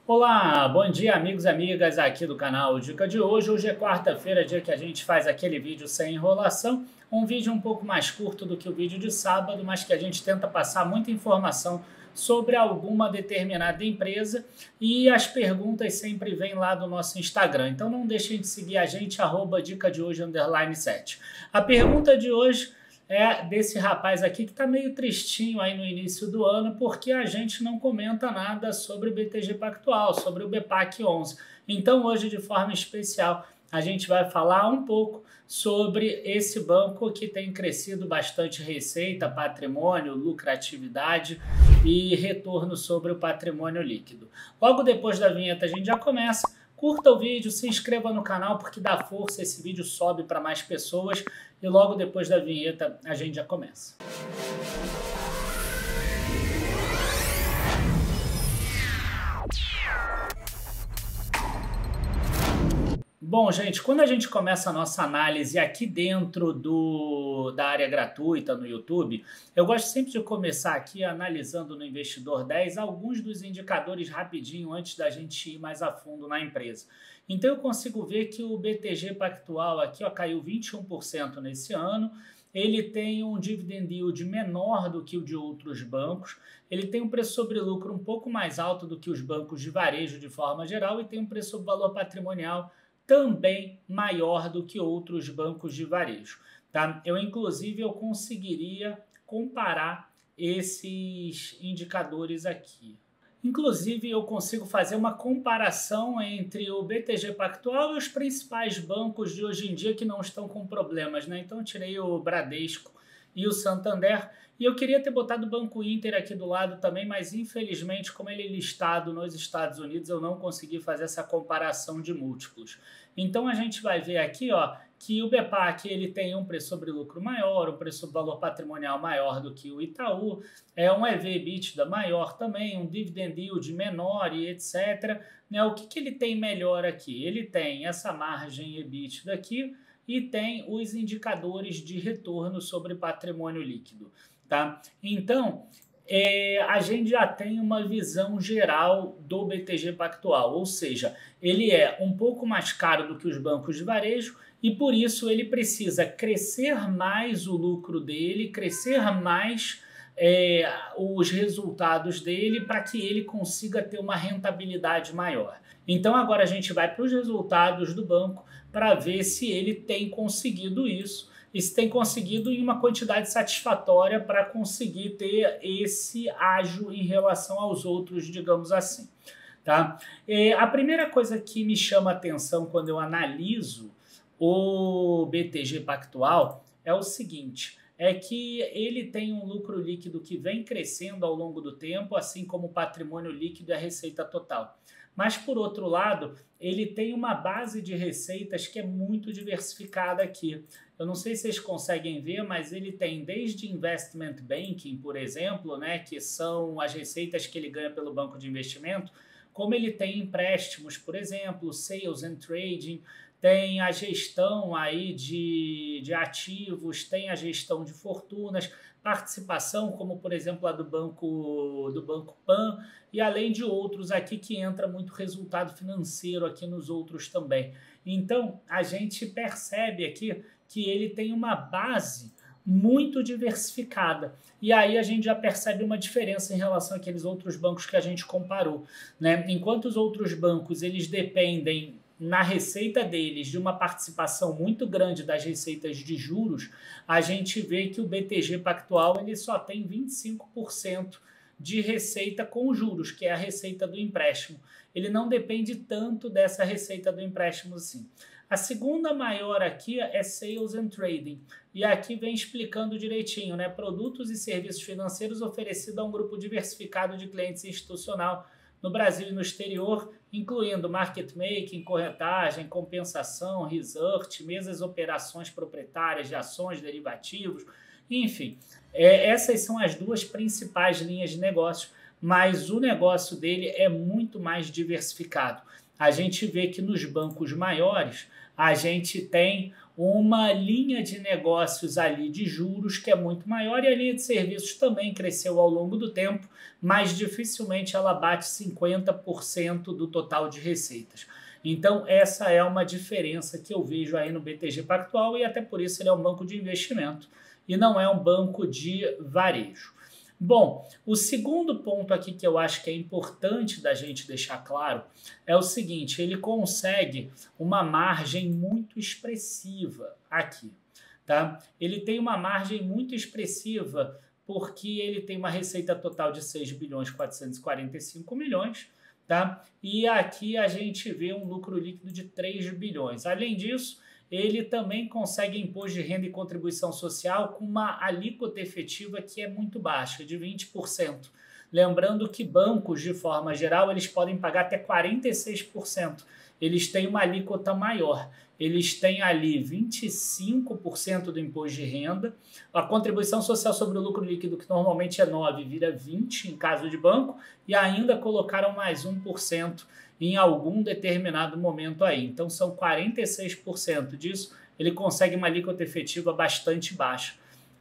Olá, bom dia amigos e amigas aqui do canal Dica de hoje. Hoje é quarta-feira, dia que a gente faz aquele vídeo sem enrolação, um vídeo um pouco mais curto do que o vídeo de sábado, mas que a gente tenta passar muita informação sobre alguma determinada empresa e as perguntas sempre vêm lá do nosso Instagram. Então não deixem de seguir a gente, @dica de hoje _7. A pergunta de hoje é desse rapaz aqui que está meio tristinho aí no início do ano, porque a gente não comenta nada sobre o BTG Pactual, sobre o BPAC 11. Então hoje, de forma especial, a gente vai falar um pouco sobre esse banco que tem crescido bastante receita, patrimônio, lucratividade e retorno sobre o patrimônio líquido. Logo depois da vinheta a gente já começa. Curta o vídeo, se inscreva no canal porque dá força, esse vídeo sobe para mais pessoas e logo depois da vinheta a gente já começa. Bom, gente, quando a gente começa a nossa análise aqui dentro da área gratuita no YouTube, eu gosto sempre de começar aqui analisando no Investidor 10 alguns dos indicadores rapidinho antes da gente ir mais a fundo na empresa. Então eu consigo ver que o BTG Pactual aqui caiu 21% nesse ano. Ele tem um dividend yield menor do que o de outros bancos, ele tem um preço sobre lucro um pouco mais alto do que os bancos de varejo de forma geral e tem um preço sobre valor patrimonial também maior do que outros bancos de varejo. Tá? Inclusive, eu conseguiria comparar esses indicadores aqui. Inclusive, eu consigo fazer uma comparação entre o BTG Pactual e os principais bancos de hoje em dia que não estão com problemas, né? Então, eu tirei o Bradesco e o Santander, e eu queria ter botado o Banco Inter aqui do lado também, mas infelizmente, como ele é listado nos Estados Unidos, eu não consegui fazer essa comparação de múltiplos. Então a gente vai ver aqui que o BPAC ele tem um preço sobre lucro maior, um preço sobre valor patrimonial maior do que o Itaú, um EV/EBITDA maior também, um dividend yield menor e etc. O que ele tem melhor aqui? Ele tem essa margem EBITDA aqui, e tem os indicadores de retorno sobre patrimônio líquido. Tá? Então, a gente já tem uma visão geral do BTG Pactual, ou seja, ele é um pouco mais caro do que os bancos de varejo e por isso ele precisa crescer mais o lucro dele, crescer mais os resultados dele para que ele consiga ter uma rentabilidade maior. Então agora a gente vai para os resultados do banco para ver se ele tem conseguido isso e se tem conseguido em uma quantidade satisfatória para conseguir ter esse ágio em relação aos outros, digamos assim. Tá? A primeira coisa que me chama a atenção quando eu analiso o BTG Pactual é o seguinte, é que ele tem um lucro líquido que vem crescendo ao longo do tempo, assim como o patrimônio líquido e a receita total. Mas, por outro lado, ele tem uma base de receitas que é muito diversificada aqui. Eu não sei se vocês conseguem ver, mas ele tem desde Investment Banking, por exemplo, né, que são as receitas que ele ganha pelo banco de investimento, como ele tem empréstimos, por exemplo, Sales and Trading, tem a gestão aí de ativos, tem a gestão de fortunas, participação, como por exemplo a do Banco Pan, e além de outros aqui que entra muito resultado financeiro aqui nos outros também. Então, a gente percebe aqui que ele tem uma base muito diversificada. E aí a gente já percebe uma diferença em relação àqueles outros bancos que a gente comparou, né? Enquanto os outros bancos eles dependem na receita deles de uma participação muito grande das receitas de juros, a gente vê que o BTG Pactual ele só tem 25% de receita com juros, que é a receita do empréstimo. Ele não depende tanto dessa receita do empréstimo assim. A segunda maior aqui é Sales and Trading, e aqui vem explicando direitinho, né? Produtos e serviços financeiros oferecidos a um grupo diversificado de clientes institucional no Brasil e no exterior, incluindo market making, corretagem, compensação, research, mesas operações proprietárias de ações, derivativos, enfim. Essas são as duas principais linhas de negócio, mas o negócio dele é muito mais diversificado. A gente vê que nos bancos maiores, a gente tem uma linha de negócios ali de juros que é muito maior e a linha de serviços também cresceu ao longo do tempo, mas dificilmente ela bate 50% do total de receitas. Então, essa é uma diferença que eu vejo aí no BTG Pactual e até por isso ele é um banco de investimento e não é um banco de varejo. Bom, o segundo ponto aqui que eu acho que é importante da gente deixar claro é o seguinte, ele consegue uma margem muito expressiva aqui, tá? Ele tem uma margem muito expressiva porque ele tem uma receita total de 6 bilhões 445 milhões, tá? E aqui a gente vê um lucro líquido de 3 bilhões. Além disso, ele também consegue imposto de renda e contribuição social com uma alíquota efetiva que é muito baixa, de 20%. Lembrando que bancos, de forma geral, eles podem pagar até 46%. Eles têm uma alíquota maior. Eles têm ali 25% do imposto de renda. A contribuição social sobre o lucro líquido, que normalmente é 9%, vira 20% em caso de banco. E ainda colocaram mais 1% em algum determinado momento aí. Então, são 46% disso. Ele consegue uma alíquota efetiva bastante baixa,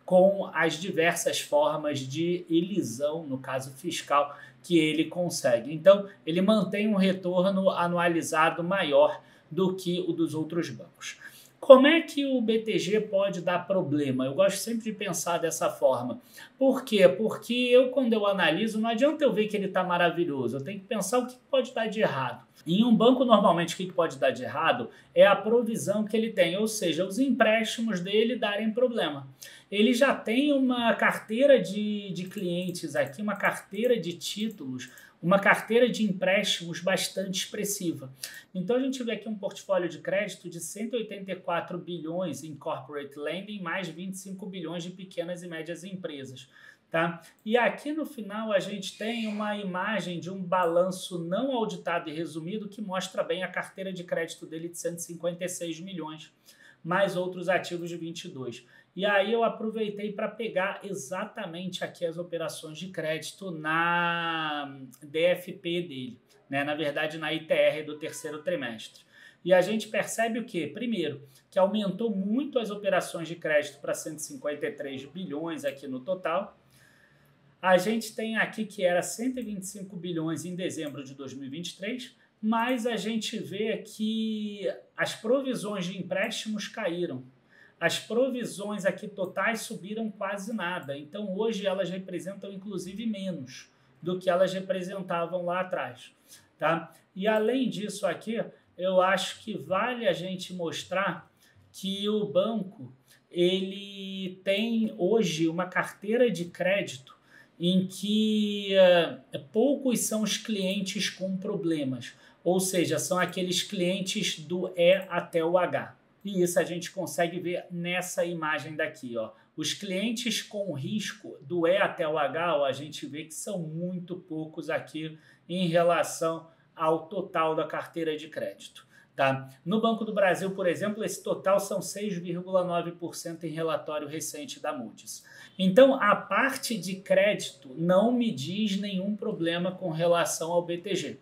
com as diversas formas de elisão, no caso fiscal, que ele consegue. Então, ele mantém um retorno anualizado maior do que o dos outros bancos. Como é que o BTG pode dar problema? Eu gosto sempre de pensar dessa forma. Por quê? Porque quando eu analiso, não adianta eu ver que ele está maravilhoso. Eu tenho que pensar o que pode dar de errado. Em um banco, normalmente, o que pode dar de errado é a provisão que ele tem, ou seja, os empréstimos dele darem problema. Ele já tem uma carteira de clientes aqui, uma carteira de títulos, uma carteira de empréstimos bastante expressiva. Então, a gente vê aqui um portfólio de crédito de 184 bilhões em corporate lending, mais 25 bilhões de pequenas e médias empresas. Tá? E aqui no final a gente tem uma imagem de um balanço não auditado e resumido que mostra bem a carteira de crédito dele de 156 milhões, mais outros ativos de 22. E aí eu aproveitei para pegar exatamente aqui as operações de crédito na DFP dele, né? Na verdade na ITR do terceiro trimestre. E a gente percebe o quê? Primeiro, que aumentou muito as operações de crédito para 153 bilhões aqui no total. A gente tem aqui que era 125 bilhões em dezembro de 2023, mas a gente vê que as provisões de empréstimos caíram. As provisões aqui totais subiram quase nada. Então, hoje elas representam inclusive menos do que elas representavam lá atrás. Tá? E além disso aqui, eu acho que vale a gente mostrar que o banco ele tem hoje uma carteira de crédito em que poucos são os clientes com problemas, ou seja, são aqueles clientes do E até o H. E isso a gente consegue ver nessa imagem daqui, ó. Os clientes com risco do E até o H, ó, a gente vê que são muito poucos aqui em relação ao total da carteira de crédito. Tá? No Banco do Brasil, por exemplo, esse total são 6,9% em relatório recente da Moody's. Então, a parte de crédito não me diz nenhum problema com relação ao BTG.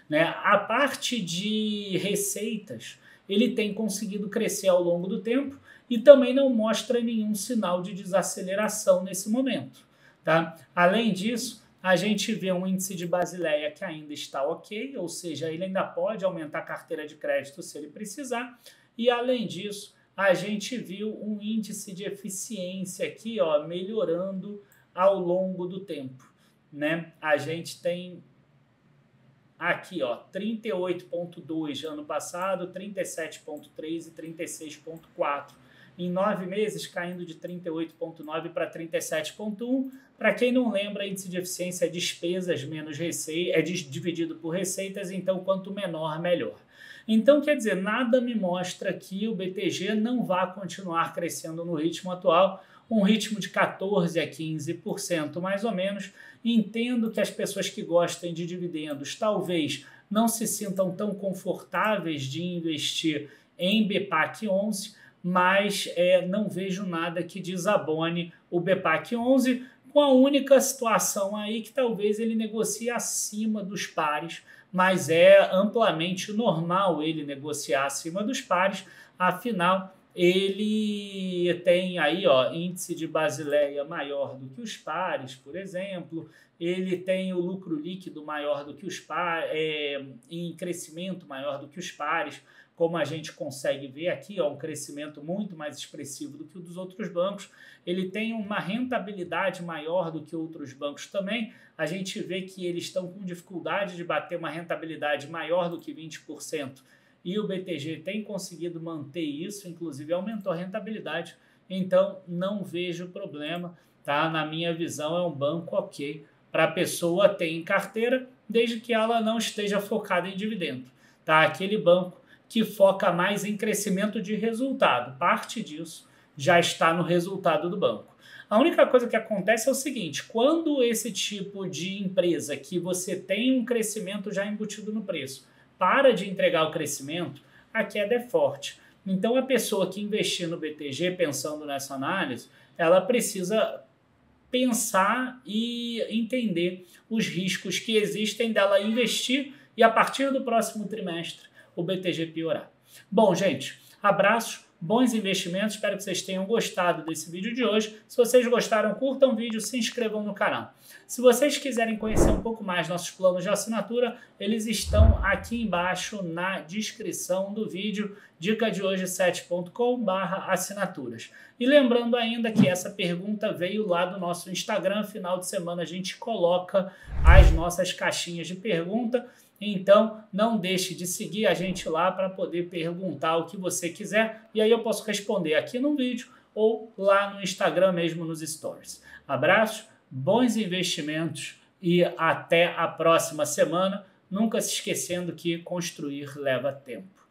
Né? A parte de receitas, ele tem conseguido crescer ao longo do tempo e também não mostra nenhum sinal de desaceleração nesse momento. Tá? Além disso, a gente vê um índice de Basileia que ainda está ok, ou seja, ele ainda pode aumentar a carteira de crédito se ele precisar. E além disso, a gente viu um índice de eficiência aqui, ó, melhorando ao longo do tempo. Né? A gente tem aqui, ó, 38,2 ano passado, 37,3 e 36,4. Em 9 meses, caindo de 38,9 para 37,1. Para quem não lembra, índice de eficiência é despesas menos receita, é dividido por receitas, então quanto menor, melhor. Então, quer dizer, nada me mostra que o BTG não vá continuar crescendo no ritmo atual, um ritmo de 14% a 15% mais ou menos. Entendo que as pessoas que gostem de dividendos talvez não se sintam tão confortáveis de investir em BPAC 11, mas não vejo nada que desabone o BPAC 11, com a única situação aí que talvez ele negocie acima dos pares, mas é amplamente normal ele negociar acima dos pares, afinal ele tem aí, ó, índice de Basileia maior do que os pares, por exemplo, ele tem o lucro líquido maior do que os pares, em crescimento maior do que os pares, como a gente consegue ver aqui, ó, um crescimento muito mais expressivo do que o dos outros bancos. Ele tem uma rentabilidade maior do que outros bancos também. A gente vê que eles estão com dificuldade de bater uma rentabilidade maior do que 20%, e o BTG tem conseguido manter isso, inclusive aumentou a rentabilidade. Então, não vejo problema, tá? Na minha visão, é um banco ok para a pessoa ter em carteira, desde que ela não esteja focada em dividendo, tá? Aquele banco que foca mais em crescimento de resultado. Parte disso já está no resultado do banco. A única coisa que acontece é o seguinte: quando esse tipo de empresa que você tem um crescimento já embutido no preço para de entregar o crescimento, a queda é forte. Então a pessoa que investir no BTG pensando nessa análise, ela precisa pensar e entender os riscos que existem dela investir e a partir do próximo trimestre o BTG piorar. Bom, gente, abraços, bons investimentos, espero que vocês tenham gostado desse vídeo de hoje. Se vocês gostaram, curtam o vídeo, se inscrevam no canal. Se vocês quiserem conhecer um pouco mais nossos planos de assinatura, eles estão aqui embaixo na descrição do vídeo, dicadehoje7.com/assinaturas. E lembrando ainda que essa pergunta veio lá do nosso Instagram, final de semana a gente coloca as nossas caixinhas de pergunta. Então, não deixe de seguir a gente lá para poder perguntar o que você quiser. E aí eu posso responder aqui no vídeo ou lá no Instagram mesmo nos stories. Abraço, bons investimentos e até a próxima semana. Nunca se esquecendo que construir leva tempo.